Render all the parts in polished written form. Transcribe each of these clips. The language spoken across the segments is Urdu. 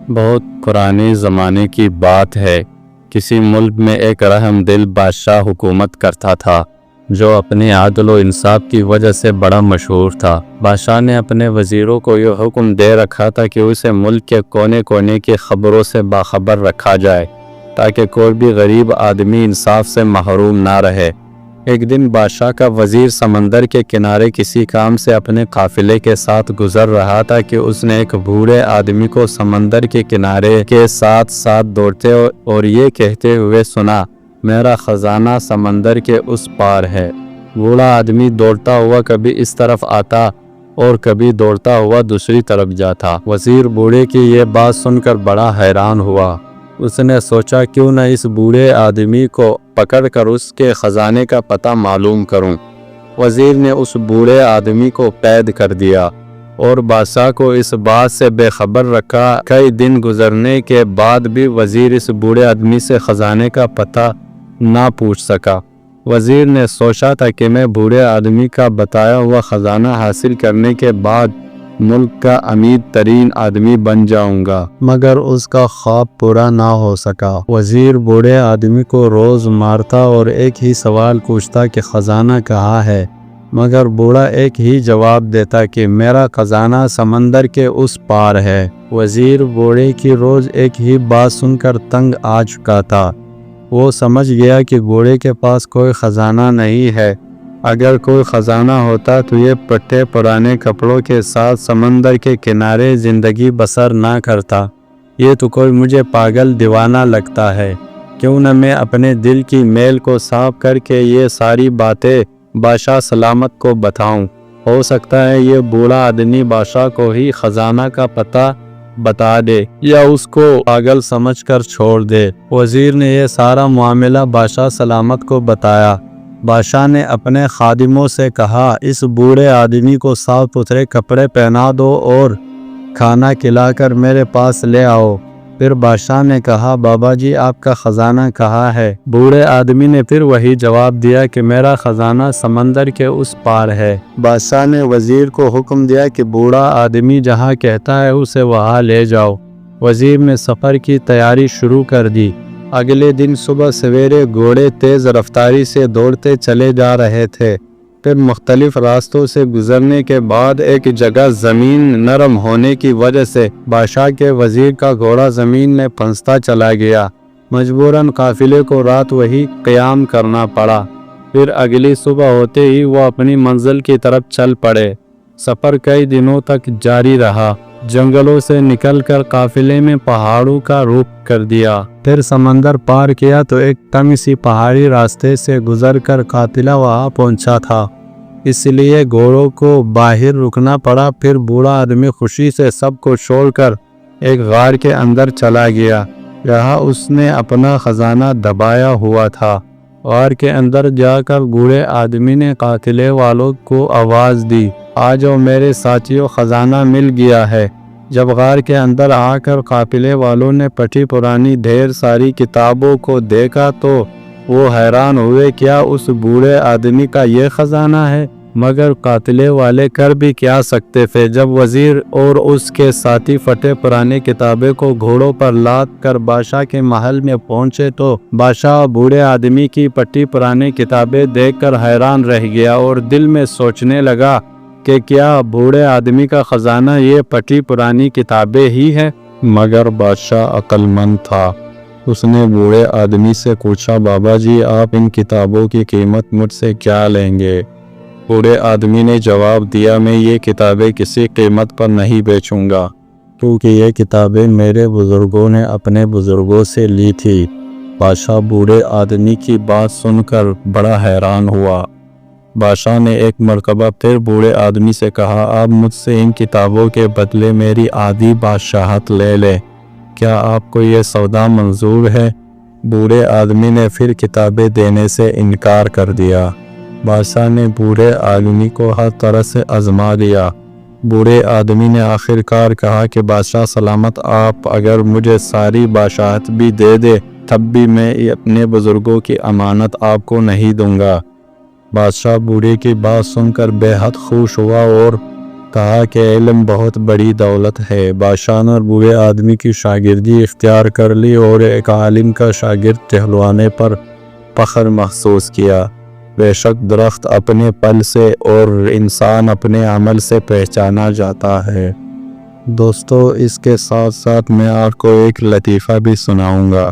بہت پرانے زمانے کی بات ہے۔ کسی ملک میں ایک رحم دل بادشاہ حکومت کرتا تھا جو اپنے عدل و انصاف کی وجہ سے بڑا مشہور تھا۔ بادشاہ نے اپنے وزیروں کو یہ حکم دے رکھا تھا کہ اسے ملک کے کونے کونے کی خبروں سے باخبر رکھا جائے تاکہ کوئی بھی غریب آدمی انصاف سے محروم نہ رہے۔ ایک دن بادشاہ کا وزیر سمندر کے کنارے کسی کام سے اپنے قافلے کے ساتھ گزر رہا تھا کہ اس نے ایک بوڑھے آدمی کو سمندر کے کنارے کے ساتھ ساتھ دوڑتے اور یہ کہتے ہوئے سنا، میرا خزانہ سمندر کے اس پار ہے۔ بوڑھا آدمی دوڑتا ہوا کبھی اس طرف آتا اور کبھی دوڑتا ہوا دوسری طرف جاتا۔ وزیر بوڑھے کی یہ بات سن کر بڑا حیران ہوا۔ اس نے سوچا کیوں نہ اس بوڑھے آدمی کو پکڑ کر اس کے خزانے کا پتہ معلوم کروں۔ وزیر نے اس بوڑھے آدمی کو قید کر دیا اور بادشاہ کو اس بات سے بے خبر رکھا۔ کئی دن گزرنے کے بعد بھی وزیر اس بوڑھے آدمی سے خزانے کا پتہ نہ پوچھ سکا۔ وزیر نے سوچا تھا کہ میں بوڑھے آدمی کا بتایا ہوا خزانہ حاصل کرنے کے بعد ملک کا امیر ترین آدمی بن جاؤں گا، مگر اس کا خواب پورا نہ ہو سکا۔ وزیر بوڑھے آدمی کو روز مارتا اور ایک ہی سوال پوچھتا کہ خزانہ کہاں ہے، مگر بوڑھا ایک ہی جواب دیتا کہ میرا خزانہ سمندر کے اس پار ہے۔ وزیر بوڑھے کی روز ایک ہی بات سن کر تنگ آ چکا تھا۔ وہ سمجھ گیا کہ بوڑھے کے پاس کوئی خزانہ نہیں ہے۔ اگر کوئی خزانہ ہوتا تو یہ پٹے پرانے کپڑوں کے ساتھ سمندر کے کنارے زندگی بسر نہ کرتا۔ یہ تو کوئی مجھے پاگل دیوانہ لگتا ہے۔ کیوں نہ میں اپنے دل کی میل کو صاف کر کے یہ ساری باتیں بادشاہ سلامت کو بتاؤں۔ ہو سکتا ہے یہ بوڑھا آدمی بادشاہ کو ہی خزانہ کا پتہ بتا دے یا اس کو پاگل سمجھ کر چھوڑ دے۔ وزیر نے یہ سارا معاملہ بادشاہ سلامت کو بتایا۔ بادشاہ نے اپنے خادموں سے کہا، اس بوڑھے آدمی کو صاف ستھرے کپڑے پہنا دو اور کھانا کھلا کر میرے پاس لے آؤ۔ پھر بادشاہ نے کہا، بابا جی آپ کا خزانہ کہاں ہے؟ بوڑھے آدمی نے پھر وہی جواب دیا کہ میرا خزانہ سمندر کے اس پار ہے۔ بادشاہ نے وزیر کو حکم دیا کہ بوڑھا آدمی جہاں کہتا ہے اسے وہاں لے جاؤ۔ وزیر نے سفر کی تیاری شروع کر دی۔ اگلے دن صبح سویرے گھوڑے تیز رفتاری سے دوڑتے چلے جا رہے تھے۔ پھر مختلف راستوں سے گزرنے کے بعد ایک جگہ زمین نرم ہونے کی وجہ سے بادشاہ کے وزیر کا گھوڑا زمین میں پھنستا چلا گیا۔ مجبوراً قافلے کو رات وہیں قیام کرنا پڑا۔ پھر اگلی صبح ہوتے ہی وہ اپنی منزل کی طرف چل پڑے۔ سفر کئی دنوں تک جاری رہا۔ جنگلوں سے نکل کر قافلے میں پہاڑوں کا رخ کر دیا۔ پھر سمندر پار کیا تو ایک تنگ سی پہاڑی راستے سے گزر کر قافلہ وہاں پہنچا تھا، اس لیے گھوڑوں کو باہر رکنا پڑا۔ پھر بوڑھا آدمی خوشی سے سب کو چھوڑ کر ایک غار کے اندر چلا گیا، جہاں اس نے اپنا خزانہ دبایا ہوا تھا۔ غار کے اندر جا کر بوڑھے آدمی نے قافلے والوں کو آواز دی، آ جاؤ میرے ساتھیوں، خزانہ مل گیا ہے۔ جب غار کے اندر آ کر قافلے والوں نے پٹی پرانی ڈھیر ساری کتابوں کو دیکھا تو وہ حیران ہوئے، کیا اس بوڑھے آدمی کا یہ خزانہ ہے؟ مگر قافلے والے کر بھی کیا سکتے تھے؟ جب وزیر اور اس کے ساتھی پھٹے پرانے کتابیں کو گھوڑوں پر لاد کر بادشاہ کے محل میں پہنچے تو بادشاہ بوڑھے آدمی کی پٹی پرانے کتابیں دیکھ کر حیران رہ گیا اور دل میں سوچنے لگا کہ کیا بوڑھے آدمی کا خزانہ یہ پٹی پرانی کتابیں ہی ہیں؟ مگر بادشاہ عقل مند تھا۔ اس نے بوڑھے آدمی سے پوچھا، بابا جی آپ ان کتابوں کی قیمت مجھ سے کیا لیں گے؟ بوڑھے آدمی نے جواب دیا، میں یہ کتابیں کسی قیمت پر نہیں بیچوں گا، کیونکہ یہ کتابیں میرے بزرگوں نے اپنے بزرگوں سے لی تھی۔ بادشاہ بوڑھے آدمی کی بات سن کر بڑا حیران ہوا۔ بادشاہ نے ایک مرتبہ پھر بوڑھے آدمی سے کہا، آپ مجھ سے ان کتابوں کے بدلے میری آدھی بادشاہت لے لیں، کیا آپ کو یہ سودا منظور ہے؟ بوڑھے آدمی نے پھر کتابیں دینے سے انکار کر دیا۔ بادشاہ نے بوڑھے آدمی کو ہر طرح سے آزما لیا۔ بوڑھے آدمی نے آخر کار کہا کہ بادشاہ سلامت، آپ اگر مجھے ساری بادشاہت بھی دے دے تب بھی میں اپنے بزرگوں کی امانت آپ کو نہیں دوں گا۔ بادشاہ بوڑھے کی بات سن کر بے حد خوش ہوا اور کہا کہ علم بہت بڑی دولت ہے۔ بادشاہ نے بوڑھے آدمی کی شاگردی اختیار کر لی اور ایک عالم کا شاگرد کہلوانے پر فخر محسوس کیا۔ بے شک درخت اپنے پھل سے اور انسان اپنے عمل سے پہچانا جاتا ہے۔ دوستو، اس کے ساتھ ساتھ میں آپ کو ایک لطیفہ بھی سناؤں گا۔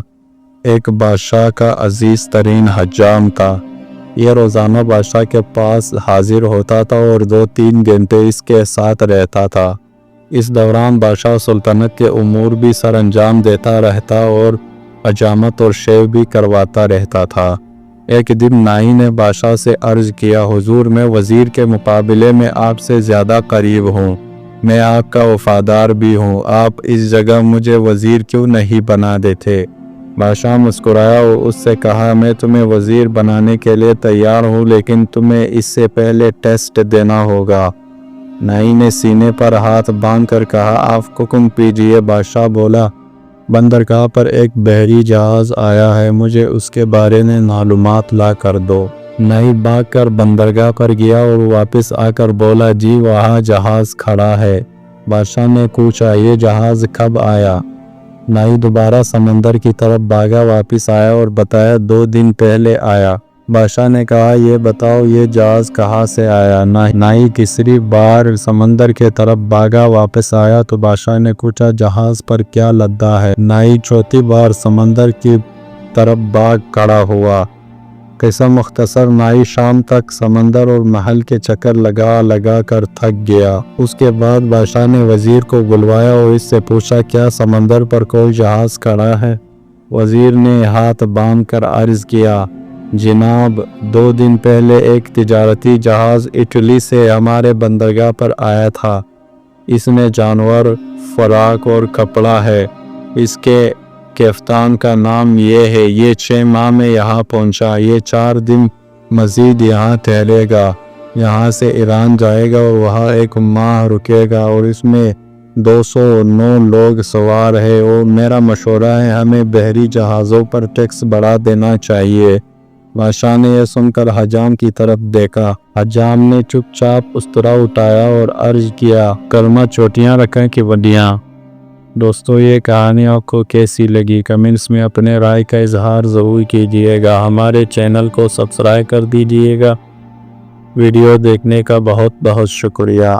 ایک بادشاہ کا عزیز ترین حجام تھا۔ یہ روزانہ بادشاہ کے پاس حاضر ہوتا تھا اور 2-3 گھنٹے اس کے ساتھ رہتا تھا۔ اس دوران بادشاہ سلطنت کے امور بھی سر انجام دیتا رہتا اور حجامت اور شیو بھی کرواتا رہتا تھا۔ ایک دن نائی نے بادشاہ سے عرض کیا، حضور، میں وزیر کے مقابلے میں آپ سے زیادہ قریب ہوں، میں آپ کا وفادار بھی ہوں، آپ اس جگہ مجھے وزیر کیوں نہیں بنا دیتے؟ بادشاہ مسکرایا اور اس سے کہا، میں تمہیں وزیر بنانے کے لیے تیار ہوں، لیکن تمہیں اس سے پہلے ٹیسٹ دینا ہوگا۔ نائی نے سینے پر ہاتھ باندھ کر کہا، آپ حکم کیجیے۔ بادشاہ بولا، بندرگاہ پر ایک بحری جہاز آیا ہے، مجھے اس کے بارے میں معلومات لا کر دو۔ نائی بھاگ کر بندرگاہ پر گیا اور واپس آ کر بولا، جی وہاں جہاز کھڑا ہے۔ بادشاہ نے پوچھا، یہ جہاز کب آیا؟ نائی دوبارہ سمندر کی طرف بھاگا، واپس آیا اور بتایا 2 دن پہلے آیا۔ بادشاہ نے کہا، یہ بتاؤ یہ جہاز کہاں سے آیا؟ نائی تیسری بار سمندر کی طرف بھاگا، واپس آیا تو بادشاہ نے پوچھا، جہاز پر کیا لدا ہے؟ نائی چوتھی بار سمندر کی طرف بھاگ کھڑا ہوا۔ قصہ مختصر، نائی شام تک سمندر اور محل کے چکر لگا لگا کر تھک گیا۔ اس کے بعد بادشاہ نے وزیر کو بلوایا اور اس سے پوچھا، کیا سمندر پر کوئی جہاز کھڑا ہے؟ وزیر نے ہاتھ باندھ کر عرض کیا، جناب، 2 دن پہلے ایک تجارتی جہاز اٹلی سے ہمارے بندرگاہ پر آیا تھا۔ اس میں جانور، خوراک اور کپڑا ہے۔ اس کے کپتان کا نام یہ ہے۔ یہ 6 ماہ میں یہاں پہنچا۔ یہ 4 دن مزید یہاں ٹھہرے گا، یہاں سے ایران جائے گا اور وہاں 1 ماہ رکے گا اور اس میں 209 لوگ سوار ہیں، اور میرا مشورہ ہے ہمیں بحری جہازوں پر ٹیکس بڑھا دینا چاہیے۔ بادشاہ نے یہ سن کر حجام کی طرف دیکھا۔ حجام نے چپ چاپ استرا اٹھایا اور عرض کیا، کلمہ چوٹیاں رکھیں کہ وڈیاں۔ دوستو، یہ کہانی آپ کو کیسی لگی؟ کمنٹس میں اپنے رائے کا اظہار ضرور کیجیے گا۔ ہمارے چینل کو سبسکرائب کر دیجیے گا۔ ویڈیو دیکھنے کا بہت بہت شکریہ۔